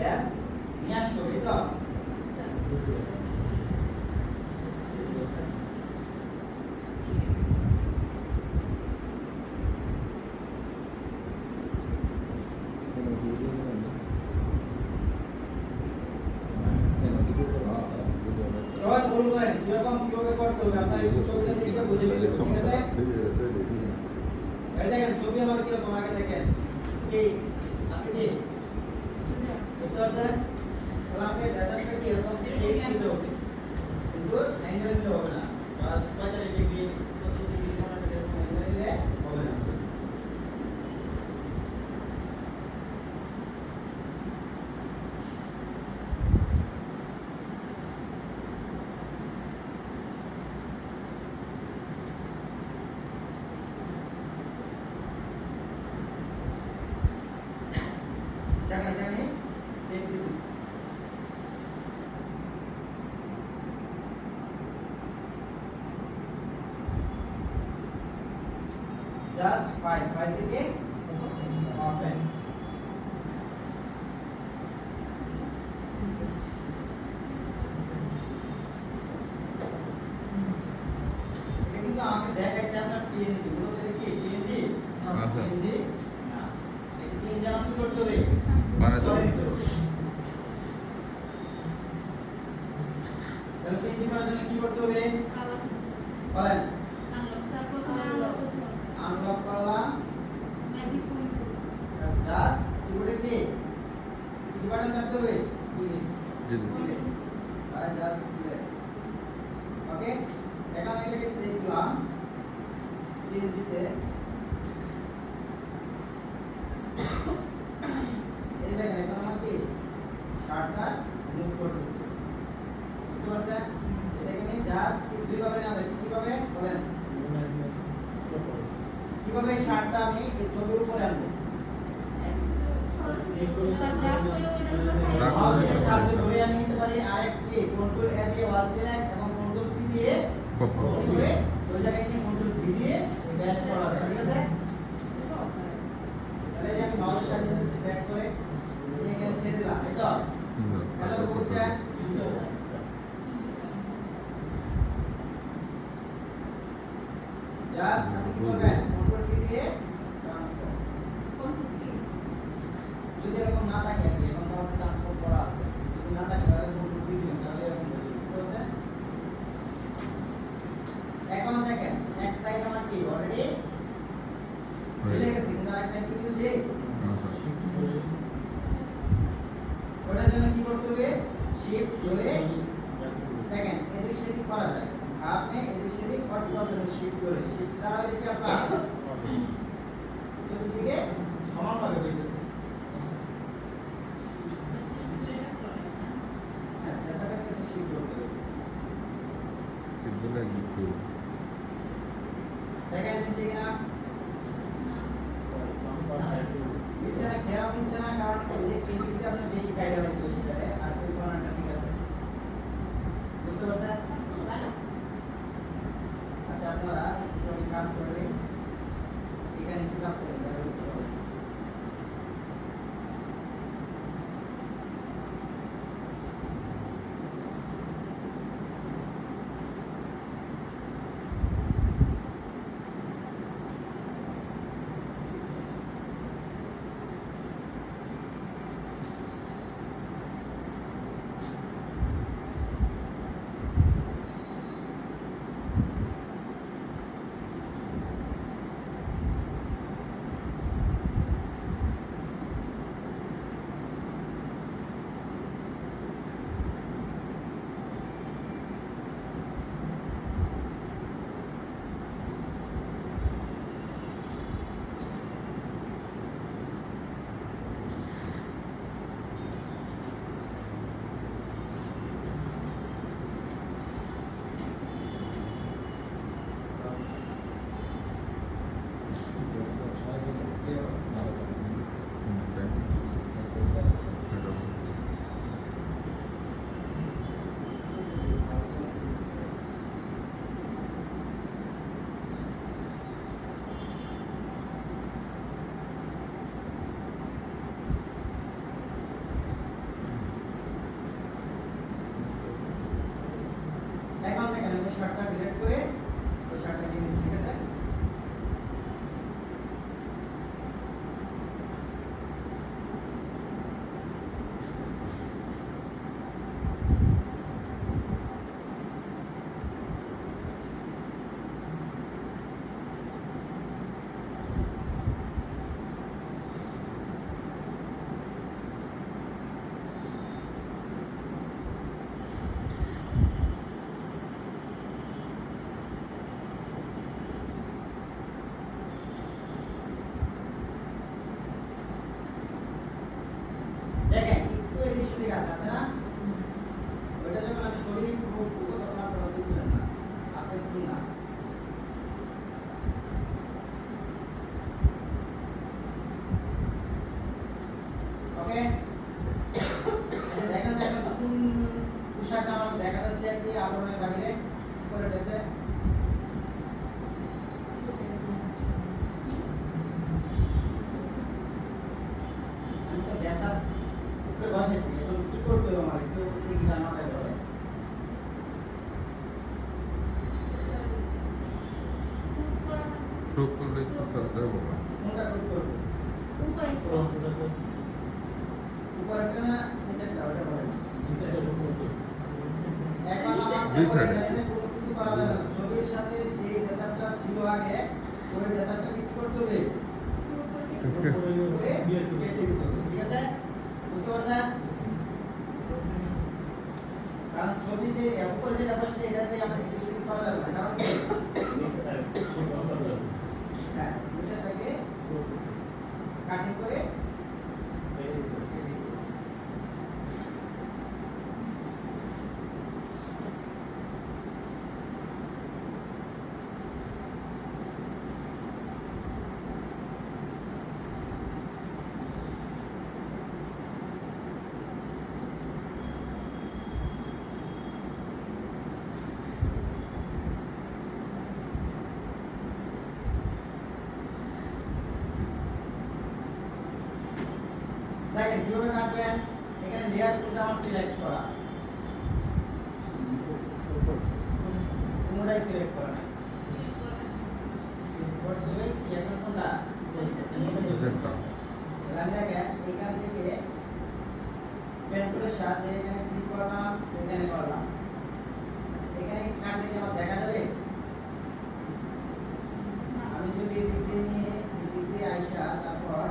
ব্যাস নিয়ে আসতে হবে তো সবাই বলবেন কিরকম কিভাবে করতে হবে আপনার চোখে দেখে বুঝে নিতে ঠিক আছে এই দেখেন ছবি আমার কিরকম আগে দেখেন এই আসলে বুঝতে পারছেন তাহলে আপনি ডেজার্টটা কি এরকম স্ট্রেট দিতে হবে কিন্তু অ্যাঙ্গেল দিলে হবে না বা 45 ডিগ্রি 25 ডিগ্রি কোণ এরকম অ্যাঙ্গেল দিলে হবে না এখানে সেভ দিতেছি জাস্ট 5 থেকে ওপেন এটা কিন্তু আমাকে দেখাইছে আপনার পিএনজি গুলো এটা কি পিএনজি পিএনজি না এটা পিএনজি আমাকে কি করতে হবে বানাতে হবে তাহলে পিএনজি করার জন্য কি করতে হবে বলেন আনলক করলাম জাস্ট কিবোর্ডে কি বাটন চাপতে হবে জাস্ট ওকে এখন আমি এটাকে সেভ করলাম পিএনজিতে এই দেখেন এখন আমার কি শার্টটা মুভ করতেছে বুঝতে পারছেন এটাকে আমি জাস্ট দুইভাবে না দেখি কিভাবে বলেন কিভাবে এই শার্টটা আমি এই ছবির উপরে আনবো সাহায্যে ধরে আমি নিতে পারি আরেকটি কন্ট্রোল এ দিয়ে ওয়াল সিলেক্ট এবং কন্ট্রোল সি দিয়ে করে ওই জায়গায় নিয়ে কন্ট্রোল ভি দিয়ে ব্যাশ করা হবে ঠিক আছে তাহলে এই যে আমি মাউসের সাহায্যে সিলেক্ট করে এখানে ছেড়ে দিলাম এটা হ্যালো বুঝছেন জাস্ট আপনি কি করবেন কন্ট্রোল কি দিয়ে ট্রান্সফার যদি এরকম না থাকে আর কি এখন তো আমাদের ট্রান্সফার করা আছে যদি না থাকে তাহলে কন্ট্রোল কি দিবেন তাহলে এরকম হবে বুঝতে পারছেন এখন দেখেন এক সাইড আমার কি অলরেডি মিলে গেছে কিন্তু আরেক সাইড কি দিয়েছে ওটার জন্য কি করতে হবে শিফট ধরে দেখেন এদিক সেদিক করা যায় আপনি এদিক সেদিক করতে পারবেন শিফট ধরে শিফট ছাড়া কি আপনার চতুর্দিকে সমানভাবে হইতেছে হ্যাঁ এসাটা কিন্তু শিফট করতে হবে সিদ্ধলে একটু দেখেন নিচে কিনা নিচে না খেয়াল নিচে না কারণ এই দিকটা আপনার বেশি গাইডলাইন্স হয়েছে সেটাতে আর ওই কোণাটা ঠিক আছে বুঝতে পারছেন আচ্ছা আপনারা যখন কাজ করবেন এখানে একটু কাজ করবেন বুঝতে পারবেন আছে আছে না ওইটা যখন আমি ছবি মুভ করব তখন আপনারা বুঝবেন না আছে কি না ওকে আচ্ছা দেখেন তো এখন কোন পোশাকটা আমার দেখা যাচ্ছে কি আবরণের বাইরে করে দেছে আমি তো বেসার উপরে বসেছি এখন কি করতে হবে আমার একটু দেখি না মাথায় ধরে প্রুফ করলেই তো চলতে হবে বাবা। কোনটা করতে করব উপরেরটা না নিচেরটা ওটা বলেন এখন আমার দুই side এ। কাছে কোনো কিছু করা যাবে না ছবির সাথে যে ডেসারটা ছিল আগে ওই ডেসারটাকে কি করতে হবে উপরে কেটে দিতে হবে ঠিক আছে বুঝতে পারছেন কারণ ছবি যে উপরে যেটা বসছে এটাতে আমরা বেশি করা যাবে না কারণ কি? হ্যাঁ নিচেরটাকে কাটিং করে কেটে দিতে হবে। দেখেন কিভাবে কাটবেন এখানে লেয়ার টুলটা আমার সিলেক্ট করা কোনটাই সিলেক্ট করা নাই করতে হবে কি এখন কোনটা নিচেরটা। আমি দেখেন এখান থেকে পেন টুলের সাহায্যে এখানে ক্লিক করলাম এখানে করলাম আচ্ছা, এখানে কাটলে কি আমার দেখা যাবে আমি যদি এদিক দিয়ে আইসা তারপর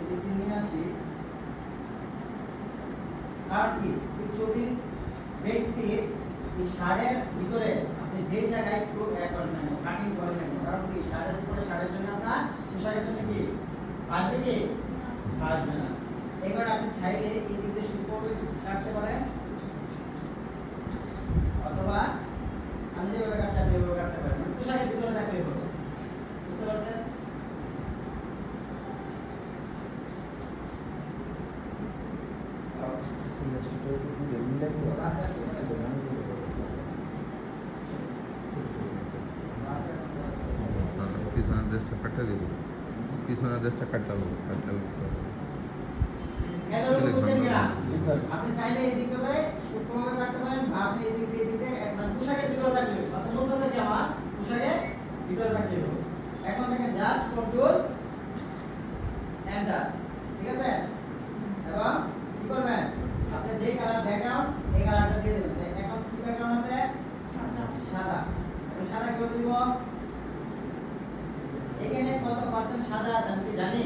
এদিকে নিয়ে আসি আর কি এই ছবির ব্যক্তির এই শাড়ির ভিতরে আপনি যে জায়গায় একটু কাটিং করেন না কারণ কি শাড়ির উপরে শাড়ির জন্য আপনার পোশাকের জন্য কি আসবে কি আসবে না এবার আপনি চাইলে এই দিকে সুপোর্ট কাটতে পারেন অথবা আমি যেভাবে কাটছি আপনি এভাবে কাটতে পারেন পোশাকের ভিতরে রাখলে হবে বুঝতে পারছেন পিছনের ড্রেসটা কাটতে দিব পিছনের ড্রেসটা কাটতে হবে কাটতে হবে আপনি চাইলে এই দিকে ভাই সূক্ষ্মভাবে কাটতে পারেন বা আপনি এই দিক দিয়ে দিতে একবার পোশাকের ভিতরে রাখলে অর্থাৎ মূলত থেকে আমার পোশাকের ভিতরে রাখলে হবে এখন দেখেন জাস্ট কন্ট্রোল এন্টার ঠিক আছে এবং কি করবেন আপনি যে কালার ব্যাকগ্রাউন্ড এই কালারটা দিয়ে দেবেন এখন কি ব্যাকগ্রাউন্ড আছে সাদা আমি সাদা কি করে দিব এখানে কত পার্সেন্ট সাদা আছে আমি কি জানি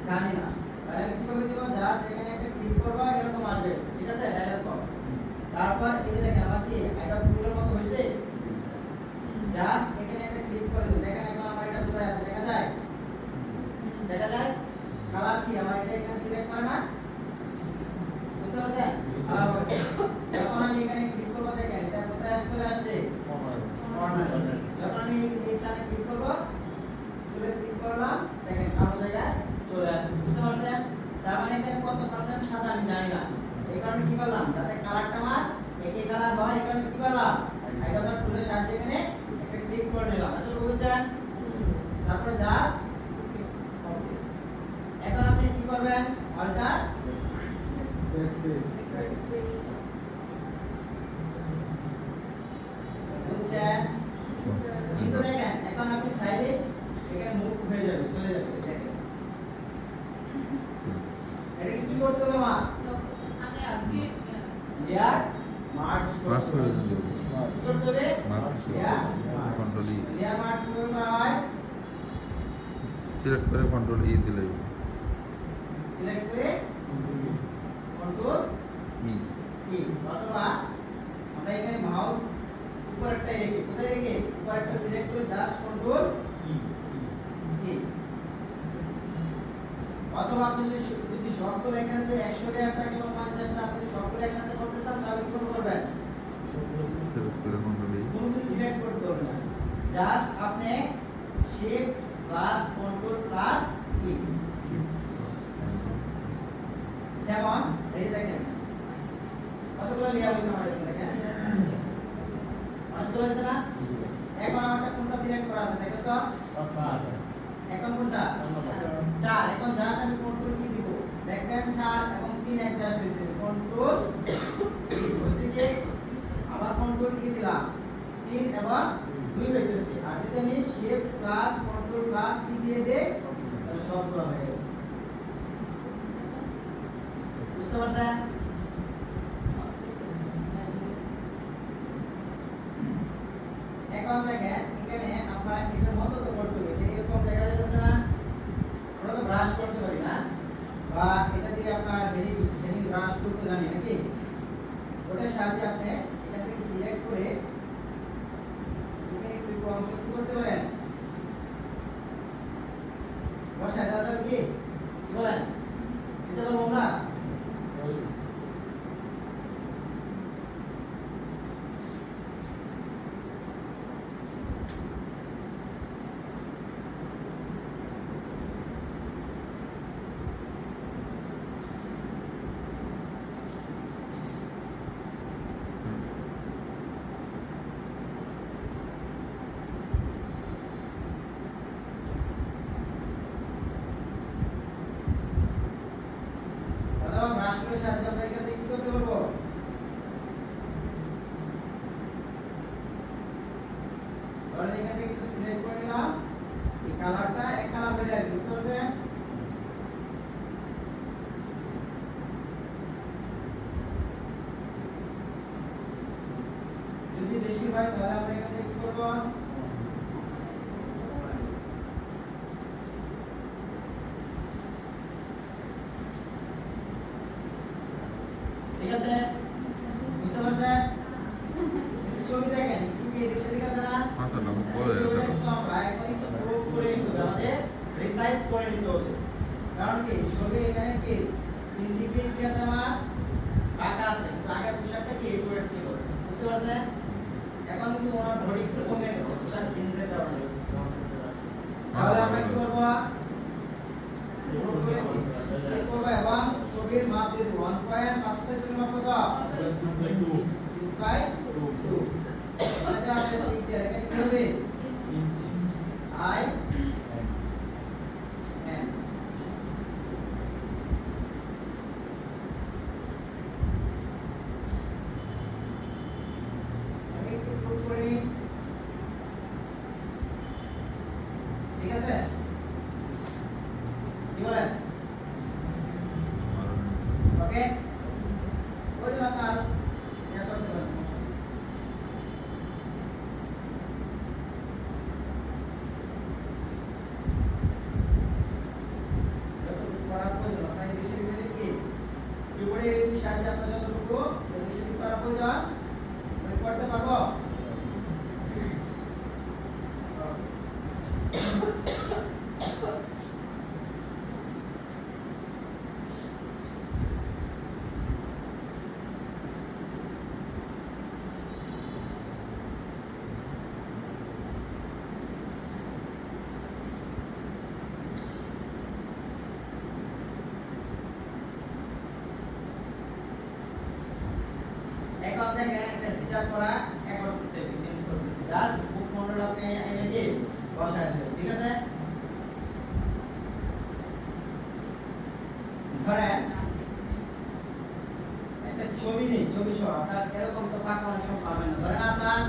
জানি না তাহলে আমি কিভাবে দিব জাস্ট এখানে একটা ক্লিক করব এরকম আসবে ঠিক আছে ডায়লগ বক্স তারপর এই যে দেখেন আমার কি এটা ফুলের মতো হইছে জাস্ট এখানে একটা ক্লিক করে দিন দেখেন এখন আমার এটা কোথায় আছে দেখা যায় কালার কি আমার এটা এখানে সিলেক্ট করে না বুঝতে পারছেন যখন আমি এখানে ক্লিক করব দেখেন এটা কোথায় চলে আসছে কর্নার যখন আমি এই স্থানে ক্লিক করব চলে ক্লিক করলাম দেখেন কালো জায়গায় চলে আসবে বুঝতে পারছেন তার মানে এখানে কত পার্সেন্ট সাদা আমি জানি না এই কারণে কি করলাম যাতে কালারটা আমার একই কালার হয় এই কারণে কি করলাম হাইড্রোকাট টুলের সাহায্যে এখানে একটা ক্লিক করে নিলাম এত বুঝছেন তারপরে জাস্ট ওকে এখন আপনি কি করবেন অল্টার বুঝছেন কিন্তু দেখেন এখন আপনি চাইলে এখানে মুভ হয়ে যাবে চলে যাবে দেখেন এটা কি করতে হবে মা লেয়ার মার্জ মার্জ করে করতে দিতে করতে হবে মার্জ কন্ট্রোল ই লেয়ার মার্জ করে করা হয় সিলেক্ট করে কন্ট্রোল ই দিলেই সিলেক্ট করে কন্ট্রোল ই কি অথবা আমরা এখানে মাউস উপরেরটা রেখে কোথায় রেখে উপরেরটা সিলেক্ট করে জাস্ট কন্ট্রোল কি অথবা আপনি যদি সবগুলো এখান থেকে 100 টাকা থাকে বা 50 টা আপনি যদি সবগুলো একসাথে করতে চান তাহলে কি করবেন সিলেক্ট করে কোনটা দিই কোনো কিছু সিলেক্ট করতে হবে না জাস্ট আপনি shift plus control plus E যেমন এই যে দেখেন কতগুলো লিয়া হয়েছে আমার এখানে দেখেন অনেকগুলো হয়েছে না এখন আমারটা কোনটা সিলেক্ট করা আছে দেখো তো এখন কোনটা 4 এখন জাস্ট আমি কন্ট্রোল কি দিব দেখবেন 4 এবং 3 অ্যাডজাস্ট হয়েছে কন্ট্রোল হচ্ছে কি আবার কন্ট্রোল কি দিলাম 3 এবং 2 হইতেছে আর যদি আমি শিফট প্লাস কন্ট্রোল প্লাস কি দিয়ে দেই তাহলে সবগুলো হয়ে গেছে বুঝতে পারছেন এখন দেখেন এখানে আমরা এটার মতো তো করতে পারি এরকম দেখা যাচ্ছে না আমরা তো ব্রাশ করতে পারি না বা এটা দিয়ে আপনার হেডিং ব্রাশ করতে জানি নাকি ওটার সাহায্যে আপনি এখান থেকে সিলেক্ট করে এখানে একটু অংশ কি করতে পারেন বসায় দেওয়া যাবে কি বলেন দিতে পারবো আমরা রাষ্ট্রের সাহায্যে আমরা এখান থেকে কি করতে পারবো ধরেন এখান থেকে একটু সিলেক্ট করে নিলাম এই কালারটা এক কালার হয়ে যাবে বুঝতে পারছেন যদি বেশি হয় তাহলে আমরা এখান থেকে কি করবো ঠিক আছে বুঝতে পারছেন ছবি দেখেন একটু কি এদিক সেদিক আছে না মাথা না বলে ছবিটা কিন্তু আমরা এখন একটু ক্লোজ করে নিতে হবে আমাদের রিসাইজ করে নিতে হবে কারণ কি ছবি এখানে কি তিন দিকে কি আছে আমার বাঁকা আছে কিন্তু আগের পোশাকটা কি একুরেট ছিল বুঝতে পারছেন এখন কিন্তু ওনার বডি একটু কমে গেছে পোশাক জিন্সের কারণে তাহলে আমরা কি করব করবো এবং ছবির মাপ দিয়ে 1.5 সেন্টিমিটার মাপ কত 6/2 এটা আছে পিকচার এখানে কি হবে আই এন আমি একটু প্রুফ করে নিই ঠিক আছে কি বলেন ওকে ওই জন্য আপনার ইয়া করতে পারেন সমস্যা নেই। যতটুকু করার প্রয়োজন আপনার এই দেশের ভিতরে কি কিবোর্ডে এর সাহায্যে আপনার যতটুকু এই দেশের করার প্রয়োজন আমি করতে পারবো এখন দেখেন একটা হিসাব করা এক করতেছে চেঞ্জ করতেছে জাস্ট বুক মডেল আপনি এনে কি বসায় দেবেন ঠিক আছে ধরেন একটা ছবি নেই ছবি সহ আপনার এরকম তো পাকা অনেক সময় পাবেন না ধরেন আপনার